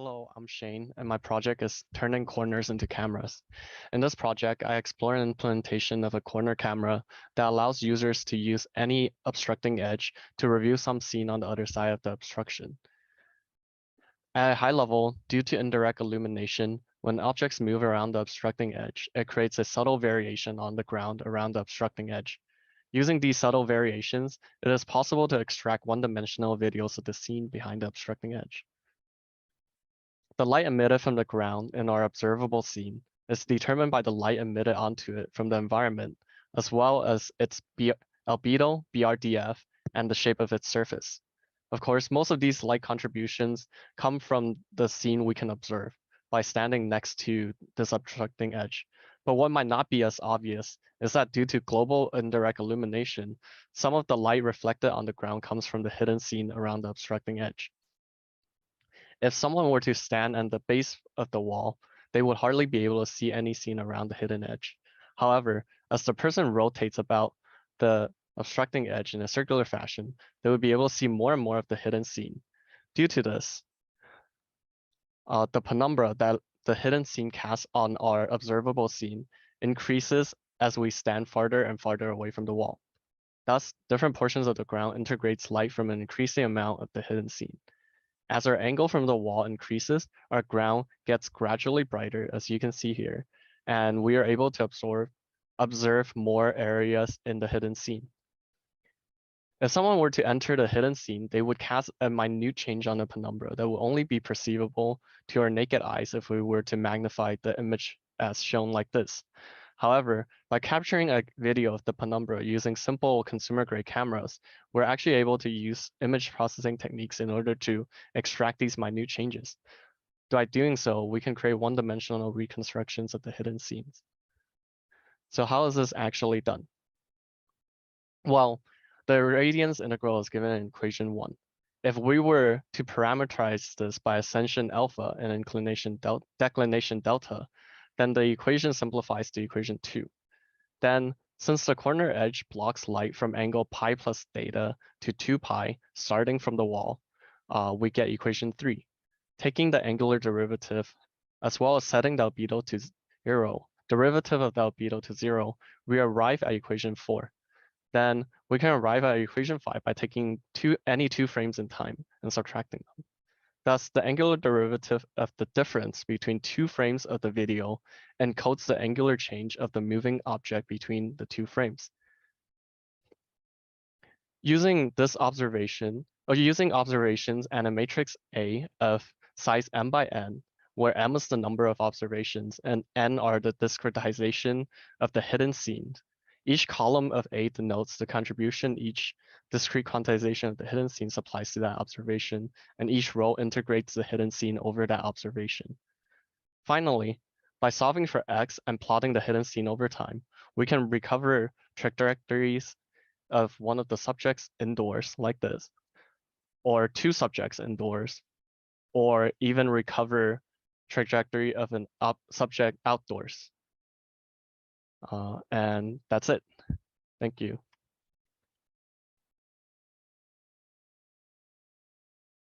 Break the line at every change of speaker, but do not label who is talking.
Hello, I'm Shane, and my project is turning corners into cameras. In this project, I explore an implementation of a corner camera that allows users to use any obstructing edge to review some scene on the other side of the obstruction. At a high level, due to indirect illumination, when objects move around the obstructing edge, it creates a subtle variation on the ground around the obstructing edge. Using these subtle variations, it is possible to extract one-dimensional videos of the scene behind the obstructing edge. The light emitted from the ground in our observable scene is determined by the light emitted onto it from the environment, as well as its albedo, BRDF, and the shape of its surface. Of course, most of these light contributions come from the scene we can observe by standing next to this obstructing edge. But what might not be as obvious is that due to global indirect illumination, some of the light reflected on the ground comes from the hidden scene around the obstructing edge. If someone were to stand at the base of the wall, they would hardly be able to see any scene around the hidden edge. However, as the person rotates about the obstructing edge in a circular fashion, they would be able to see more and more of the hidden scene. Due to this, the penumbra that the hidden scene casts on our observable scene increases as we stand farther and farther away from the wall. Thus, different portions of the ground integrates light from an increasing amount of the hidden scene. As our angle from the wall increases, our ground gets gradually brighter, as you can see here, and we are able to observe more areas in the hidden scene. If someone were to enter the hidden scene, they would cast a minute change on the penumbra that will only be perceivable to our naked eyes if we were to magnify the image as shown like this. However, by capturing a video of the penumbra using simple consumer-grade cameras, we're actually able to use image processing techniques in order to extract these minute changes. By doing so, we can create one-dimensional reconstructions of the hidden scenes. So how is this actually done? Well, the radiance integral is given in equation 1. If we were to parameterize this by ascension alpha and declination delta, then the equation simplifies to equation 2. Then, since the corner edge blocks light from angle pi plus theta to 2 pi starting from the wall, we get equation 3. Taking the angular derivative, as well as setting the albedo to 0, derivative of the albedo to 0, we arrive at equation 4. Then we can arrive at equation 5 by taking any two frames in time and subtracting them. Thus, the angular derivative of the difference between two frames of the video encodes the angular change of the moving object between the two frames. Using this observation, or using observations and a matrix A of size m by n, where m is the number of observations and n are the discretization of the hidden scenes, each column of A denotes the contribution each discrete quantization of the hidden scene applies to that observation, and each row integrates the hidden scene over that observation. Finally, by solving for x and plotting the hidden scene over time, we can recover trajectories of one of the subjects indoors like this, or two subjects indoors, or even recover trajectory of an subject outdoors. And that's it. Thank you.